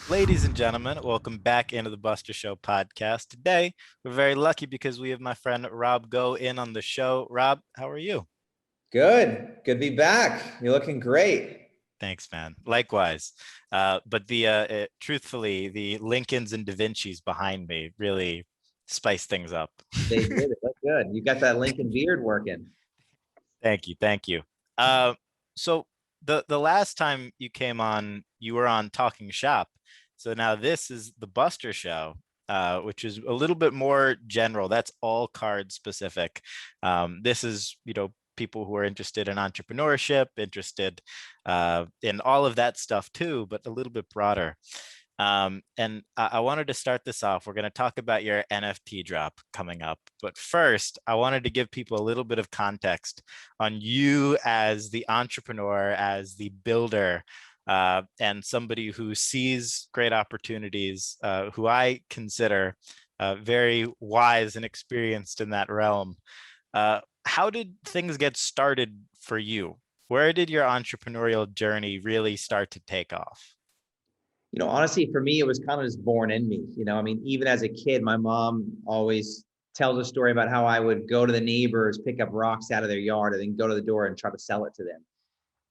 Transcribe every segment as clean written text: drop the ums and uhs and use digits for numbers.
Ladies and gentlemen, welcome back into the Buster Show podcast. Today, we're very lucky because we have my friend Rob Gough in on the show. Rob, how are you? Good to be back. You're looking great. Thanks, man. Likewise. But truthfully, the Lincolns and Da Vinci's behind me really spice things up. They did. It looked good. You got that Lincoln beard working. Thank you, thank you. So the last time you came on, you were on Talking Shop. So now this is the Buster Show, which is a little bit more general. That's all card specific. This is, people who are interested in entrepreneurship, interested in all of that stuff too, but a little bit broader. And I wanted to start this off. We're going to talk about your NFT drop coming up. But first, I wanted to give people a little bit of context on you as the entrepreneur, as the builder, and somebody who sees great opportunities, who I consider very wise and experienced in that realm. How did things get started for you? Where did your entrepreneurial journey really start to take off? Honestly, for me, it was kind of just born in me. Even as a kid, my mom always tells a story about how I would go to the neighbors, pick up rocks out of their yard, and then go to the door and try to sell it to them.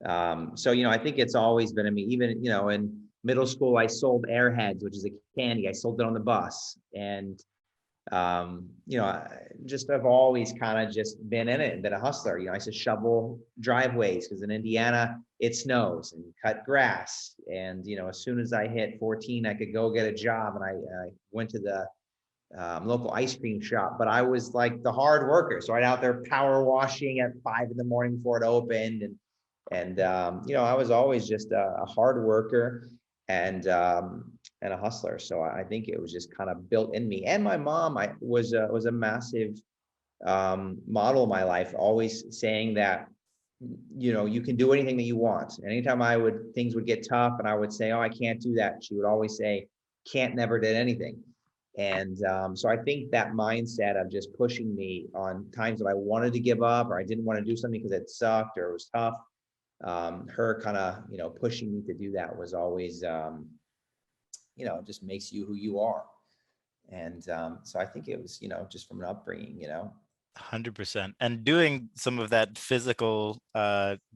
I think it's always been in me. Even, in middle school, I sold Airheads, which is a candy. I sold it on the bus. And I've always kind of just been in it and been a hustler. I used to shovel driveways because in Indiana it snows, and cut grass. And, as soon as I hit 14, I could go get a job. And I went to the local ice cream shop, but I was like the hard worker. So I'd out there power washing at 5 a.m. before it opened. And I was always just a hard worker and a hustler. So I think it was just kind of built in me. And my mom, was a massive model in my life, always saying that, you can do anything that you want. And anytime things would get tough and I would say, oh, I can't do that, she would always say, can't never did anything. And so I think that mindset of just pushing me on times that I wanted to give up or I didn't want to do something because it sucked or it was tough, her kind of, pushing me to do that was always, it just makes you who you are. And so I think it was, just from an upbringing. 100%. And doing some of that physical,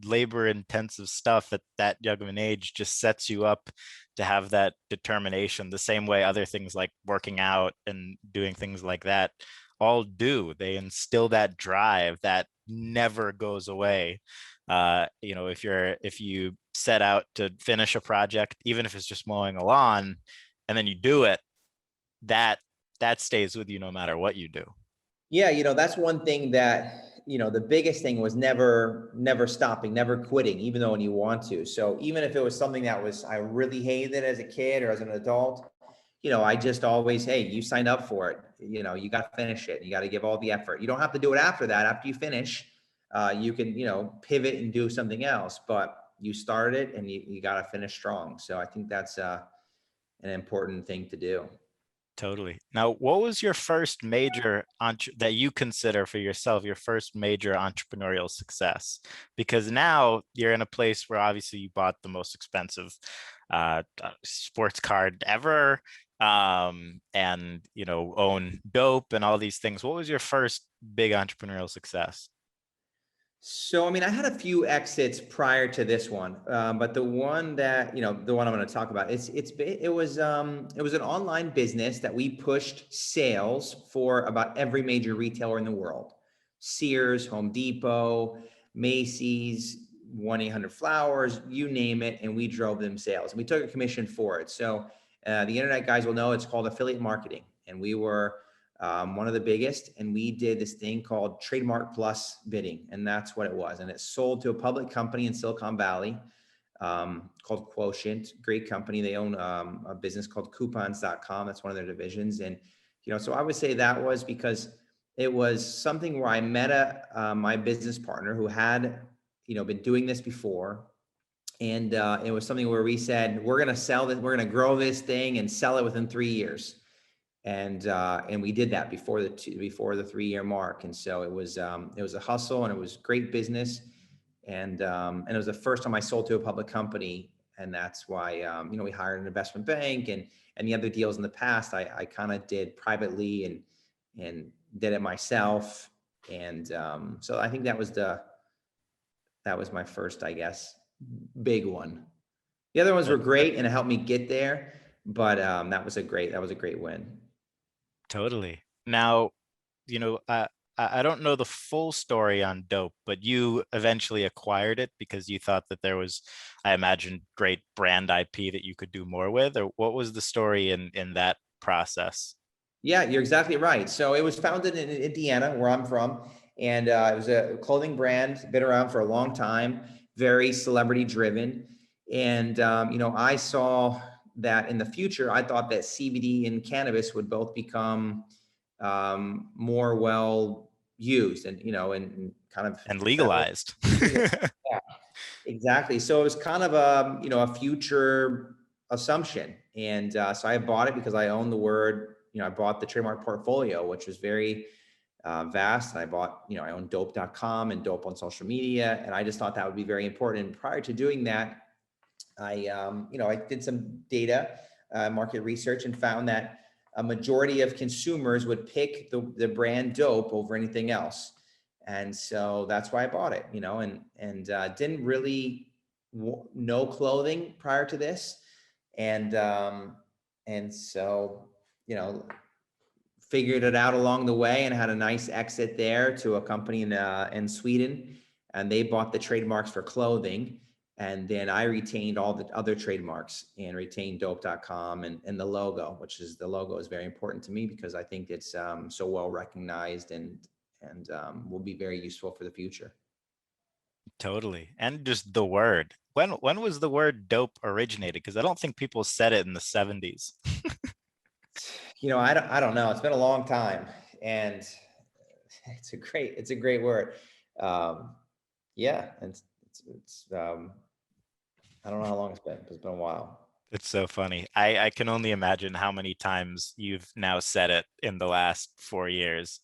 labor intensive stuff at that young of an age just sets you up to have that determination, the same way other things like working out and doing things like that all do. They instill that drive that never goes away. If you set out to finish a project, even if it's just mowing a lawn, and then you do it, that stays with you no matter what you do. Yeah, that's one thing that, the biggest thing was never stopping, never quitting, even though when you want to. So even if it was something that I really hated as a kid or as an adult, I just always, hey, you signed up for it. You got to finish it. You got to give all the effort. You don't have to do it after that. After you finish, you can, pivot and do something else, but you started it and you got to finish strong. So I think that's an important thing to do. Totally. Now, what was your first major that you consider for yourself, your first major entrepreneurial success? Because now you're in a place where obviously you bought the most expensive sports card ever, and own dope and all these things. What was your first big entrepreneurial success? So, I had a few exits prior to this one, but the one that, the one I'm going to talk about, it was an online business that we pushed sales for about every major retailer in the world: Sears, Home Depot, Macy's, 1-800-Flowers, you name it, and we drove them sales. And we took a commission for it. So, the internet guys will know it's called affiliate marketing, and we were one of the biggest, and we did this thing called trademark plus bidding, and that's what it was. And it sold to a public company in Silicon Valley called Quotient. Great company. They own a business called coupons.com. That's one of their divisions. And so I would say that was because it was something where I met my business partner who had been doing this before. And it was something where we said, we're going to sell this, we're going to grow this thing and sell it within 3 years. And we did that before the 3-year mark. And so it was a hustle, and it was great business. And it was the first time I sold to a public company. And that's why, we hired an investment bank, and the other deals in the past, I kind of did privately and did it myself. And so I think that was my first, I guess, big one. The other ones were But great and it helped me get there, but that was a great win. totally. Now, you know, I don't know the full story on Dope, but you eventually acquired it because you thought that there was, I imagine, great brand IP that you could do more with, or what was the story in that process? Yeah, you're exactly right. So it was founded in Indiana, where I'm from, and it was a clothing brand, been around for a long time, very celebrity driven. And I saw that in the future, I thought that CBD and cannabis would both become more well used, and and kind of And federal legalized. legal. Yeah, exactly. So it was kind of a future assumption. And so I bought it because I own the word, I bought the trademark portfolio, which was very vast. And I bought, I own dope.com and dope on social media. And I just thought that would be very important. And prior to doing that, I did some data, market research, and found that a majority of consumers would pick the brand Dope over anything else. And so that's why I bought it, and didn't really know clothing prior to this. And so, you know, figured it out along the way and had a nice exit there to a company in Sweden, and they bought the trademarks for clothing. And then I retained all the other trademarks and retained dope.com and the logo, the logo is very important to me because I think it's so well recognized and will be very useful for the future. Totally. And just the word. When was the word dope originated? Because I don't think people said it in the 70s. I don't know. It's been a long time, and it's a great word. Um, yeah, and it's I don't know how long it's been, but it's been a while. It's so funny. I can only imagine how many times you've now said it in the last 4 years.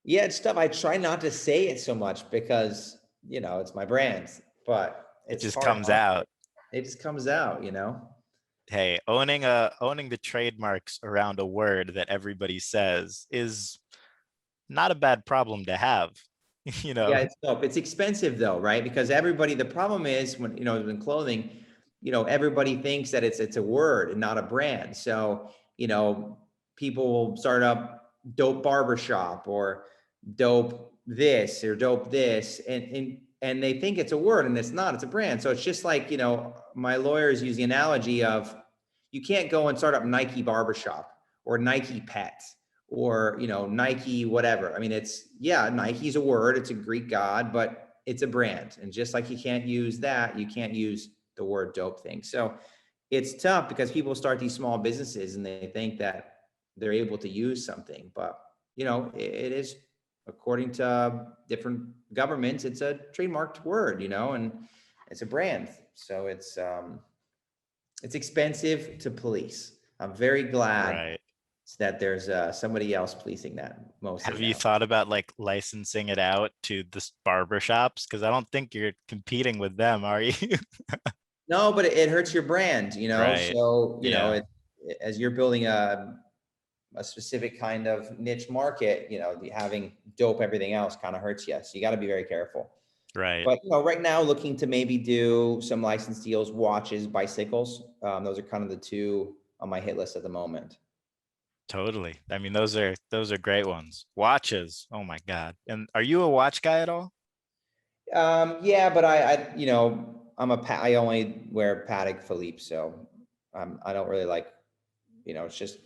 Yeah, it's tough. I try not to say it so much because, it's my brand, but It it's just hard comes not to. out. It just comes out. Hey, owning the trademarks around a word that everybody says is not a bad problem to have, you Yeah, know. it's dope. It's expensive though, right? Because the problem is when, in clothing, everybody thinks that it's a word and not a brand. So, people will start up dope barbershop or dope this or dope this, and they think it's a word and it's not, it's a brand. So it's just like, my lawyers use the analogy of you can't go and start up Nike barbershop or Nike pets or Nike whatever. I mean, Nike's a word, it's a Greek god, but it's a brand. And just like you can't use that, you can't use the word dope thing. So it's tough because people start these small businesses and they think that they're able to use something, but it is, according to different governments, it's a trademarked word, and it's a brand. So it's expensive to police. I'm very glad Right. that there's somebody else policing that mostly Have you now. thought about like licensing it out to the barber shops? Because I don't think you're competing with them, are you? No, but it hurts your brand, Right. So, Yeah. as you're building a specific kind of niche market, having dope everything else kind of hurts you. So you got to be very careful. Right. But right now, looking to maybe do some license deals, watches, bicycles. Those are kind of the two on my hit list at the moment. Totally. I mean, those are great ones. Watches. Oh my God. And are you a watch guy at all? Yeah, but I only wear Patek Philippe, so I don't really like, it's just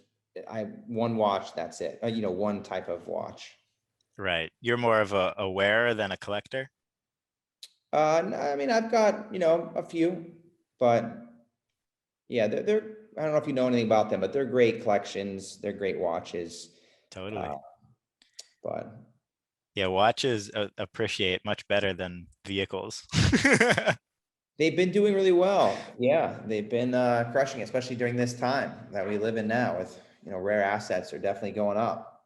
I one watch, that's it. One type of watch. Right. You're more of a wearer than a collector? No, I mean, I've got, a few, but yeah, they're I don't know if you know anything about them, but they're great collections. They're great watches. Uh, Totally. but Yeah, watches appreciate much better than vehicles. they've been doing really well. Yeah, they've been crushing, especially during this time that we live in now with, rare assets are definitely going up.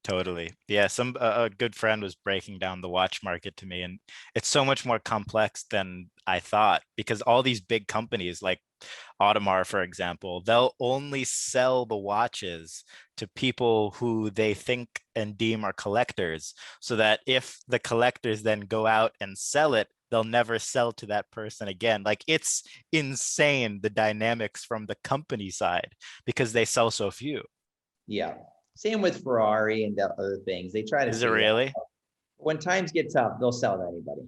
Totally. Yeah, a good friend was breaking down the watch market to me, and it's so much more complex than I thought because all these big companies like Audemars, for example, they'll only sell the watches to people who they think and deem are collectors, so that if the collectors then go out and sell it, they'll never sell to that person again. Like it's insane the dynamics from the company side because they sell so few. Yeah. Same with Ferrari and the other things. They try to Is it figure that really? out. When times get tough, they'll sell to anybody.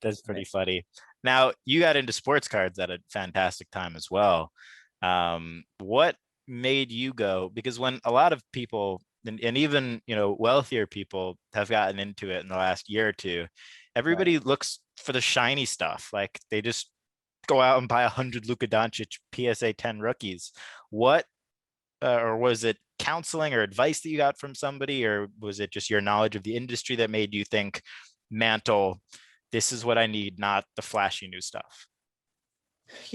That's pretty funny. Now, you got into sports cards at a fantastic time as well. What made you go? Because when a lot of people and even wealthier people have gotten into it in the last year or two, Right. everybody looks for the shiny stuff. Like they just go out and buy 100 Luka Doncic PSA 10 rookies. What or was it counseling or advice that you got from somebody, or was it just your knowledge of the industry that made you think, Mantle, this is what I need, not the flashy new stuff?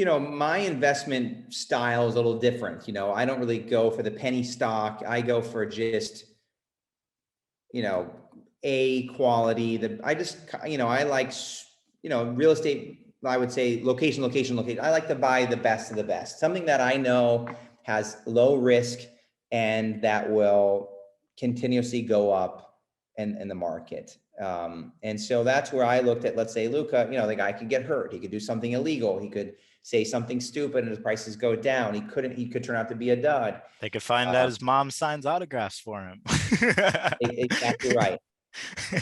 My investment style is a little different. I don't really go for the penny stock. I go for just, you know, A quality. I like, real estate. I would say location, location, location. I like to buy the best of the best. Something that I know has low risk and that will continuously go up in the market. And so that's where I looked at, let's say, Luca, the guy could get hurt. He could do something illegal. He could say something stupid and his prices go down. He could turn out to be a dud. They could find that Uh, his mom signs autographs for him. exactly right.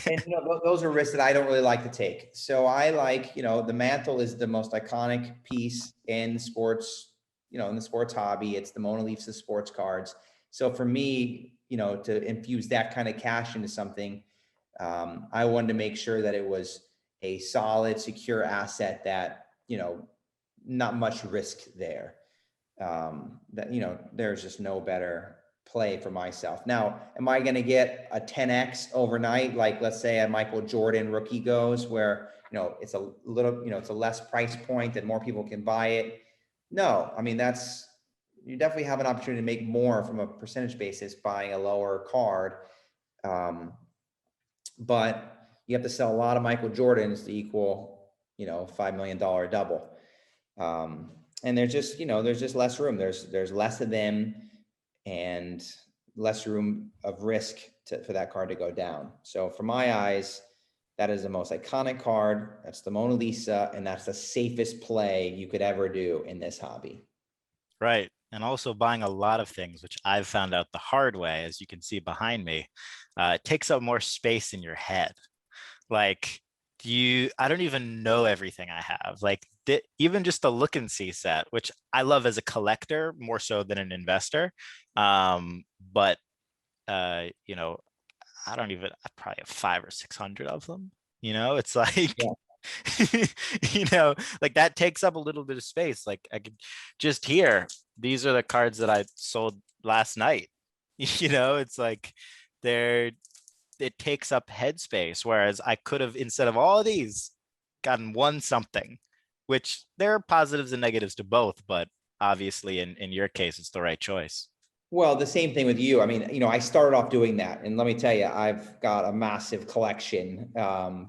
And those are risks that I don't really like to take. So I like, the Mantle is the most iconic piece in sports, in the sports hobby. It's the Mona Lisa sports cards. So for me, to infuse that kind of cash into something, I wanted to make sure that it was a solid, secure asset that, not much risk there. That, there's just no better play for myself. Now, am I going to get a 10x overnight? Like, let's say a Michael Jordan rookie goes where, it's a little, it's a less price point and more people can buy it. No, I mean, you definitely have an opportunity to make more from a percentage basis buying a lower card. Um, but you have to sell a lot of Michael Jordans to equal, $5 million double. And there's just less room. There's less of them and less room of risk for that card to go down. So for my eyes, that is the most iconic card. That's the Mona Lisa, and that's the safest play you could ever do in this hobby. Right. And also buying a lot of things, which I've found out the hard way, as you can see behind me, it takes up more space in your head. Like I don't even know everything I have. Like even just the look and see set, which I love as a collector more so than an investor. But you know, I probably have 500 or 600 of them. It's like, Yeah. like that takes up a little bit of space. Like I could just here, these are the cards that I sold last night. It's like they're it takes up headspace. Whereas I could have, instead of all of these, gotten one something, which there are positives and negatives to both, but obviously in your case, it's the right choice. Well, the same thing with you. I mean, I started off doing that, and let me tell you, I've got a massive collection,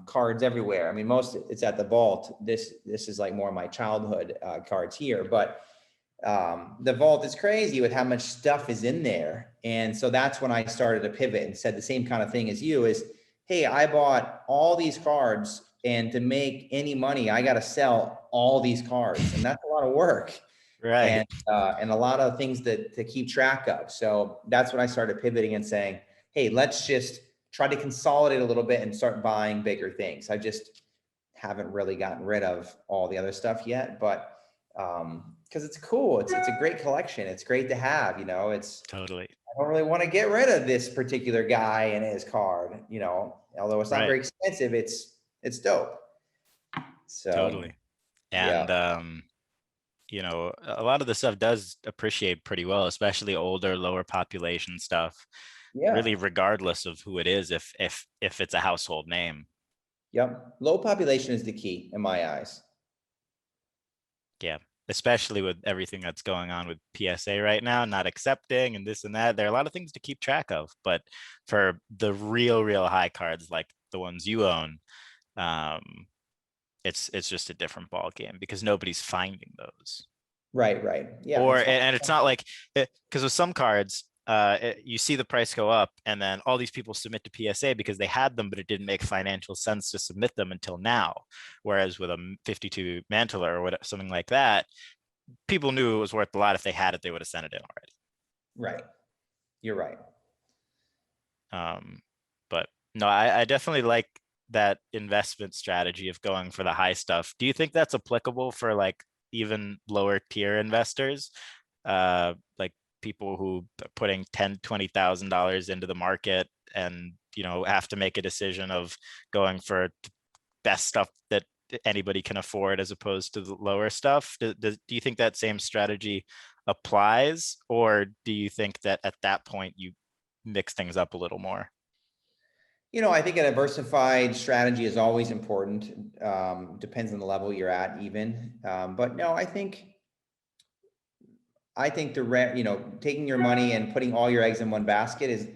cards everywhere. I mean, most it's at the vault. This is like more of my childhood cards here, but the vault is crazy with how much stuff is in there. And so that's when I started to pivot and said the same kind of thing as you is, hey, I bought all these cards, and to make any money, I got to sell all these cards, and that's a lot of work Right. and a lot of things to keep track of. So that's when I started pivoting and saying, hey, let's just try to consolidate a little bit and start buying bigger things. I just haven't really gotten rid of all the other stuff yet, but because it's cool. It's a great collection. It's great to have, Totally. I don't really want to get rid of this particular guy and his card, although it's not Right. very expensive, it's dope. So Totally. yeah, And a lot of the stuff does appreciate pretty well, especially older, lower population stuff, yeah. really regardless of who it is, if it's a household name. Yep. Low population is the key in my eyes. Yeah. especially with everything that's going on with PSA right now, not accepting and this and that. There are a lot of things to keep track of, but for the real high cards like the ones you own, um, it's just a different ball game because nobody's finding those. Right, right. Yeah, Or it's fine. and it's not like, because with some cards, you see the price go up and then all these people submit to PSA because they had them, but it didn't make financial sense to submit them until now. Whereas with a 52 Mantler or what, something like that, people knew it was worth a lot. If they had it, they would have sent it in Right. You're right. already. But no, I definitely like that investment strategy of going for the high stuff. Do you think that's applicable for like even lower tier investors? Like people who are putting 10, $20,000 into the market and, have to make a decision of going for best stuff that anybody can afford as opposed to the lower stuff. Do you think that same strategy applies, or do you think that at that point you mix things up a little more? I think a diversified strategy is always important. Depends on the level you're at, even. But no, I think taking your money and putting all your eggs in one basket is,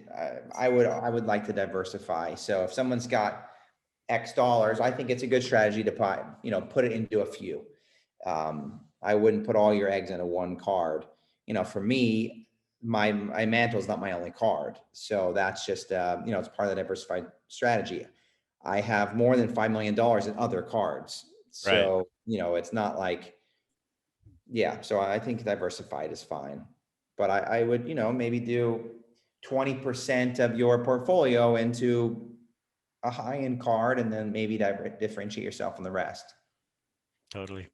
I would like to diversify. So if someone's got X dollars, I think it's a good strategy to put it into a few. I wouldn't put all your eggs into one card. For me, my mantle is not my only card. So that's just, it's part of the diversified strategy. I have more than $5 million in other cards. Right. So, it's not like, yeah, so I think diversified is fine. But I would, maybe do 20% of your portfolio into a high-end card and then maybe differentiate yourself from the rest. Totally.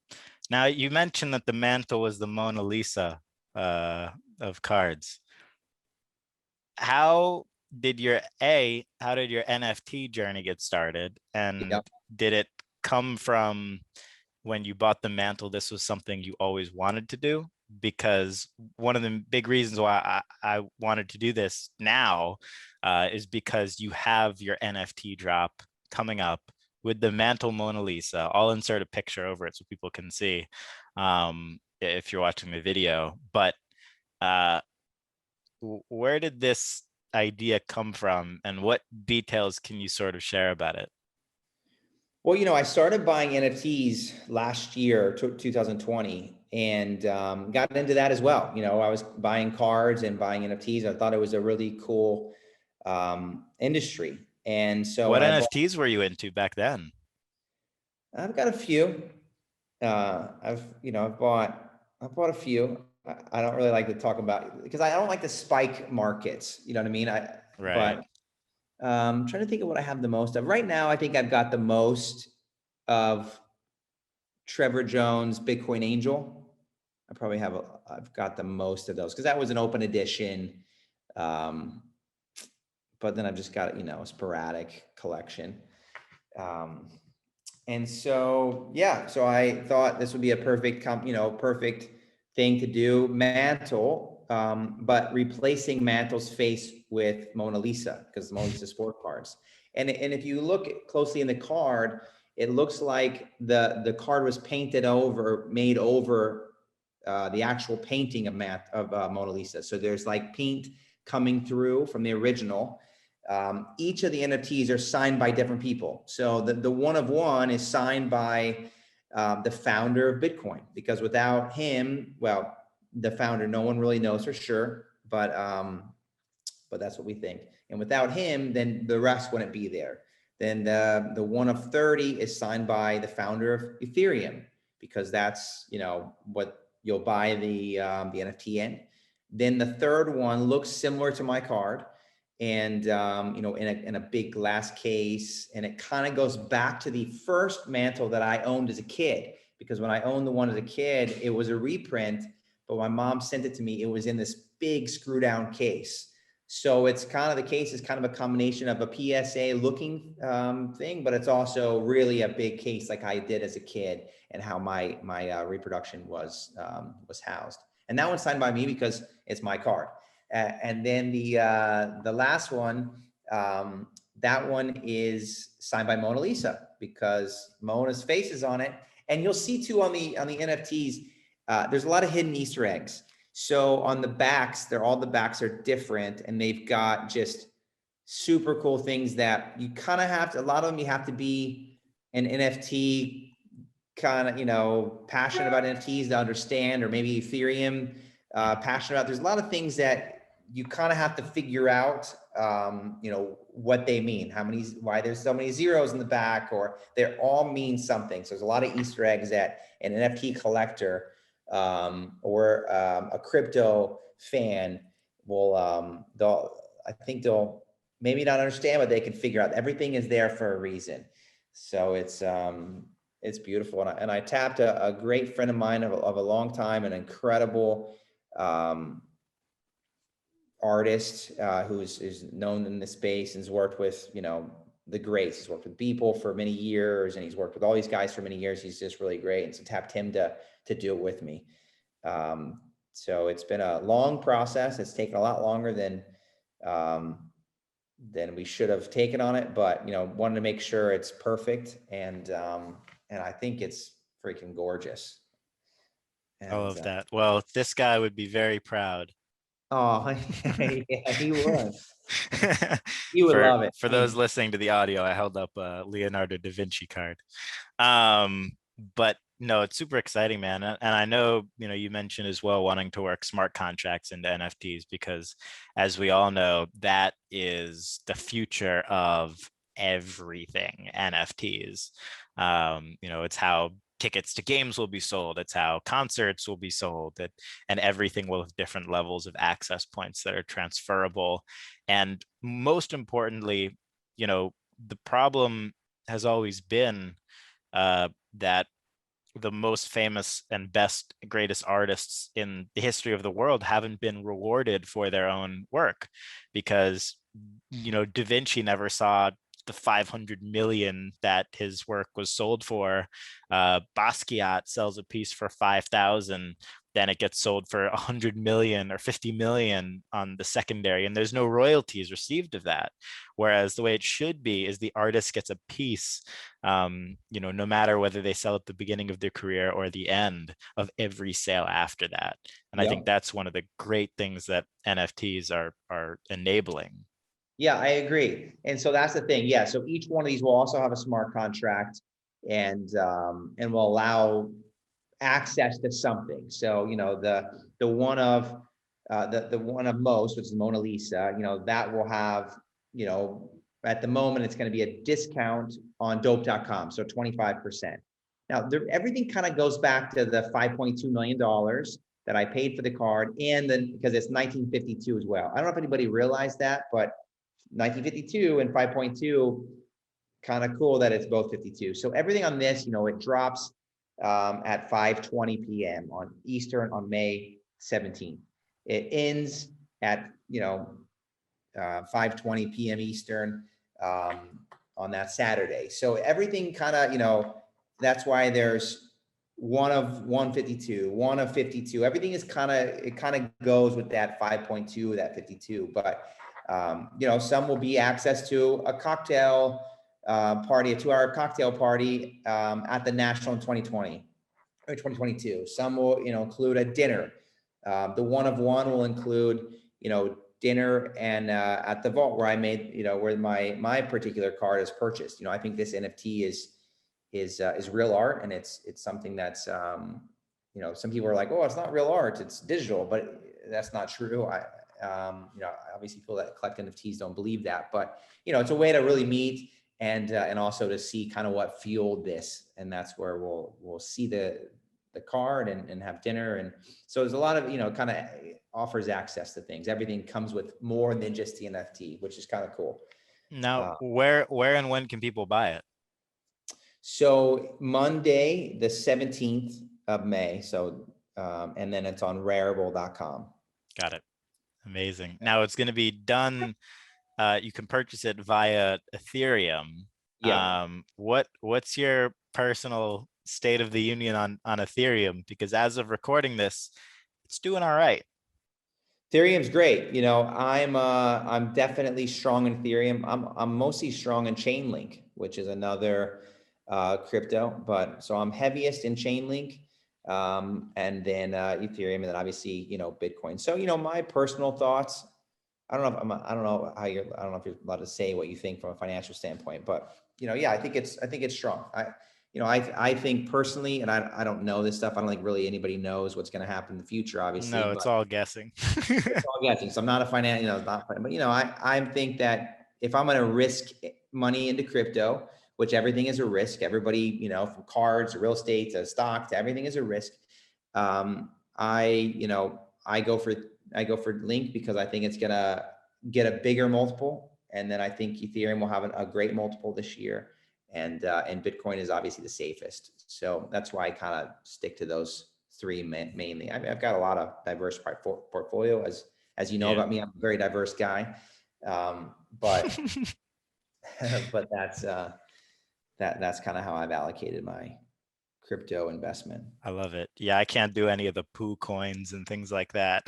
Now you mentioned that the mantle was the Mona Lisa uh, of cards. How how did your NFT journey get started? And Yep. did it come from when you bought the mantle, this was something you always wanted to do? Because one of the big reasons why I wanted to do this now is because you have your NFT drop coming up with the mantle Mona Lisa. I'll insert a picture over it so people can see if you're watching the video. But uh, where did this idea come from, and what details can you sort of share about it? Well, I started buying NFTs last year, 2020, and got into that as well. I was buying cards and buying NFTs. I thought it was a really cool industry. And so What when NFTs were you into back then? I've got a few. I've bought a few. I don't really like to talk about because I don't like the spike markets. You know what I mean? Right. But trying to think of what I have the most of right now. I think I've got the most of Trevor Jones, Bitcoin Angel. I've got the most of those because that was an open edition. Um, but then I've just got, a sporadic collection. Um, and so, yeah, so I thought this would be a perfect thing to do. Mantle, but replacing Mantle's face with Mona Lisa because Mona Lisa sport cards. And if you look closely in the card, it looks like the card was made over the actual painting of Mona Lisa. So there's like paint coming through from the original. Each of the NFTs are signed by different people. So the one of one is signed by the founder of Bitcoin, because without him, well, the founder, no one really knows for sure, but that's what we think. And without him, then the rest wouldn't be there. Then the one of 30 is signed by the founder of Ethereum, because that's, what you'll buy the NFT in. Then the third one looks similar to my card, and in a big glass case, and it kind of goes back to the first mantle that I owned as a kid, because when I owned the one as a kid, it was a reprint, but my mom sent it to me. It was in this big screw down case. So it's kind of, the case is kind of a combination of a PSA looking thing, but it's also really a big case like I did as a kid, and how my reproduction was housed. And that one's signed by me because it's my card. And then the last one, that one is signed by Mona Lisa because Mona's face is on it. And you'll see too on the NFTs, there's a lot of hidden Easter eggs. So on the backs, all the backs are different, and they've got just super cool things that you kind of have to, a lot of them you have to be an NFT kind of, passionate about NFTs to understand, or maybe Ethereum, passionate about. There's a lot of things that you kind of have to figure out, what they mean, why there's so many zeros in the back, or they all mean something. So there's a lot of Easter eggs that an NFT collector, or a crypto fan will, I think they'll maybe not understand, but they can figure out everything is there for a reason. So it's beautiful. And I tapped a great friend of mine of a long time, an incredible, artist, who's known in the space and has worked with, the greats. He's worked with people for many years, and he's worked with all these guys for many years. He's just really great. And so tapped him to do it with me. So it's been a long process. It's taken a lot longer than we should have taken on it, but wanted to make sure it's perfect. And I think it's freaking gorgeous. I And love that. Well, this guy would be very proud. oh, yeah, he would. He would For love it. for I those mean, listening to the audio, I held up a Leonardo da Vinci card. But no, it's super exciting, man. And I know, you mentioned as well wanting to work smart contracts into NFTs, because as we all know, that is the future of everything NFTs. It's how tickets to games will be sold. It's how concerts will be sold, and everything will have different levels of access points that are transferable. And most importantly, the problem has always been that the most famous and best, greatest artists in the history of the world haven't been rewarded for their own work, because Da Vinci never saw the 500 million that his work was sold for. Basquiat sells a piece for 5,000, then it gets sold for 100 million or 50 million on the secondary, and there's no royalties received of that. Whereas the way it should be is the artist gets a piece, no matter whether they sell at the beginning of their career or the end of every sale after that. And I think yep. that's one of the great things that NFTs are enabling. Yeah, I agree. And so that's the thing. Yeah. So each one of these will also have a smart contract, and will allow access to something. So, the one of, the one of most, which is Mona Lisa, that will have, at the moment, it's going to be a discount on dope.com. So 25%. Now, everything kind of goes back to the $5.2 million that I paid for the card. And then because it's 1952 as well. I don't know if anybody realized that, but 1952 and 5.2, kind of cool that it's both 52. So everything on this, it drops, at 5:20 p.m. on Eastern on May 17th. It ends at 5:20 p.m. Eastern, on that Saturday. So everything kind of, that's why there's one of 152, one of 52. Everything is it kind of goes with that 5.2, that 52. But some will be access to a cocktail party, a 2-hour cocktail party, at the National in 2020 or 2022. Some will, include a dinner. The one of one will include, dinner and at the vault where I made, where my particular card is purchased. I think this NFT is real art, and it's something that's, some people are like, oh, it's not real art, it's digital, but that's not true. Obviously people that collect NFTs don't believe that, but it's a way to really meet and also to see kind of what fueled this, and that's where we'll see the card and have dinner. And so there's a lot of, kind of offers access to things. Everything comes with more than just the NFT, which is kind of cool. Now, where and when can people buy it? So Monday, the 17th of May. So, and then it's on rareable.com. Got it. Amazing. Now it's going to be done. You can purchase it via Ethereum. Yeah. What's your personal state of the union on Ethereum? Because as of recording this, it's doing all right. Ethereum's great. I'm definitely strong in Ethereum. I'm mostly strong in Chainlink, which is another crypto. But so I'm heaviest in Chainlink. And then Ethereum, and then obviously, Bitcoin. So, my personal thoughts, I don't know if I don't know how you're, I don't know if you're allowed to say what you think from a financial standpoint, but, yeah, I think it's strong. I think personally, and I don't know this stuff. I don't think really anybody knows what's going to happen in the future, obviously, No, it's but all guessing. it's all guessing. So I'm not a finance, not, but I think that if I'm going to risk money into crypto, which everything is a risk, everybody, from cards to real estate to stock to everything is a risk. I, I go for, Link because I think it's going to get a bigger multiple. And then I think Ethereum will have a great multiple this year. And Bitcoin is obviously the safest. So that's why I kind of stick to those three mainly. I've got a lot of diverse portfolio, as you know Yeah. about me. I'm a very diverse guy, but but that's kind of how I've allocated my crypto investment. I love it. Yeah, I can't do any of the poo coins and things like that.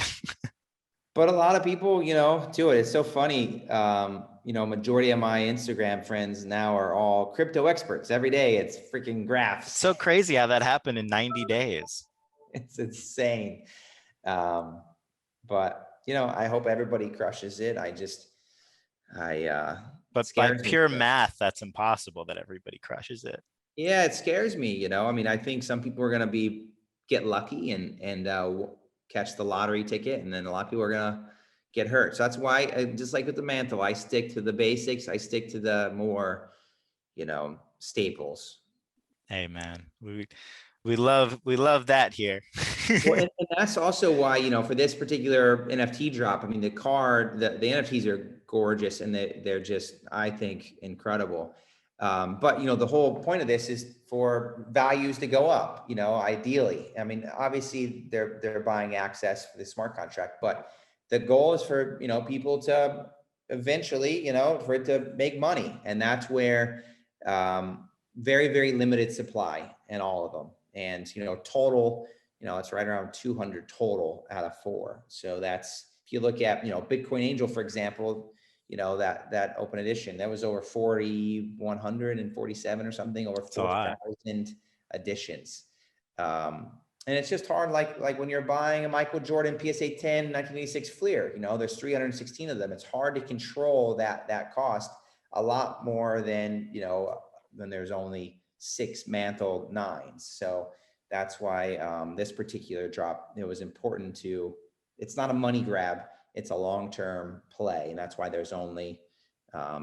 But a lot of people, do it. It's so funny. Majority of my Instagram friends now are all crypto experts. Every day, it's freaking It's graphs. so crazy how that happened in 90 days. It's insane. Um, but I hope everybody crushes it. It But by scares me. pure math, that's impossible that everybody crushes it. Yeah, it scares me. I mean, I think some people are going to get lucky and catch the lottery ticket, and then a lot of people are going to get hurt. So that's why, just like with the mantle, I stick to the basics. I stick to the more, staples. Hey man, we love that here. Well, and that's also why, for this particular NFT drop, I mean, the NFTs are gorgeous and they're just, I think, incredible. But, the whole point of this is for values to go up, ideally. I mean, obviously they're buying access for the smart contract, but the goal is for, people to eventually, for it to make money. And that's where, very, very limited supply in all of them. And, total, it's right around 200 total out of 4. So that's, if you look at, Bitcoin Angel, for example, that open edition, that was over 4,147 or something, over It's a lot. 4,000 editions. And it's just hard, like when you're buying a Michael Jordan PSA 10 1986 Fleer, there's 316 of them. It's hard to control that cost a lot more than, when there's only 6 mantle 9s. So that's why this particular drop, it was important it's not a money grab, it's a long-term play. And that's why there's only a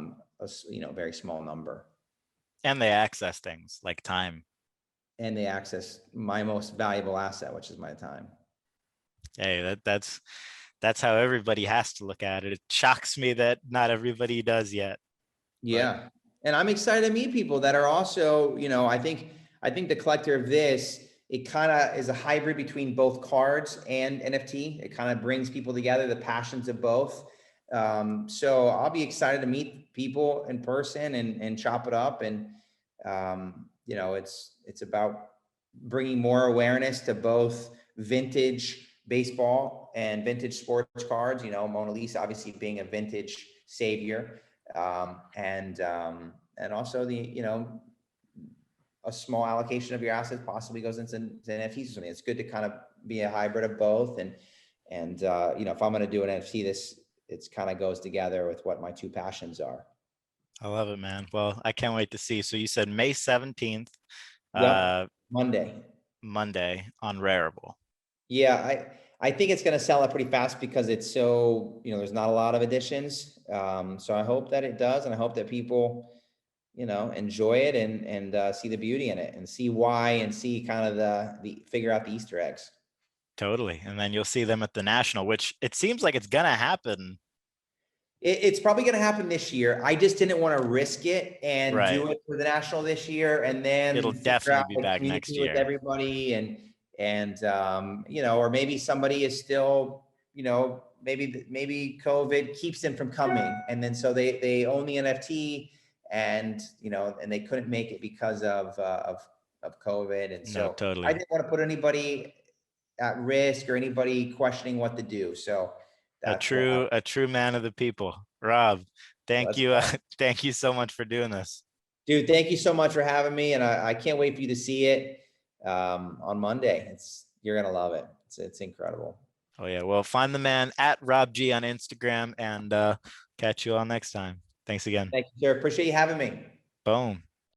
very small number. And they access things like time. And they access my most valuable asset, which is my time. Hey, that's how everybody has to look at it. It shocks me that not everybody does yet. But Yeah. And I'm excited to meet people that are also, I think the collector of this, it kind of is a hybrid between both cards and NFT. It kind of brings people together, the passions of both. So I'll be excited to meet people in person and chop it up. And, it's about bringing more awareness to both vintage baseball and vintage sports cards, Mona Lisa obviously being a vintage savior. And also a small allocation of your assets possibly goes into NFTs or something. It's good to kind of be a hybrid of both. And if I'm going to do an NFT, it's kind of goes together with what my two passions are. I love it, man. Well, I can't wait to see. So you said May 17th, Yep. uh, Monday. Monday on Rarible. Yeah, I think it's going to sell out pretty fast because it's so, there's not a lot of editions. So I hope that it does, and I hope that people, enjoy it and see the beauty in it and see why and see kind of the figure out the Easter eggs. Totally. And then you'll see them at the National, which it seems like it's gonna happen. It's probably going to happen this year. I just didn't want to risk it and Right. do it for the national this year, and then It'll figure definitely out be how to back next communicate with year. everybody and or maybe somebody is still, maybe COVID keeps them from coming, and then so they own the NFT, and and they couldn't make it because of COVID, and No, so I totally. didn't want to put anybody at risk or anybody questioning what to do. So A that's why. true man of the people. Rob, thank Let's you. go. Thank you so much for doing this. Dude, thank you so much for having me, and I can't wait for you to see it. on Monday. You're gonna love it. It's incredible. Oh yeah. Well, find the man at Rob G on Instagram, and catch you all next time. Thanks again. Thank you, sir. Appreciate you having me. Boom.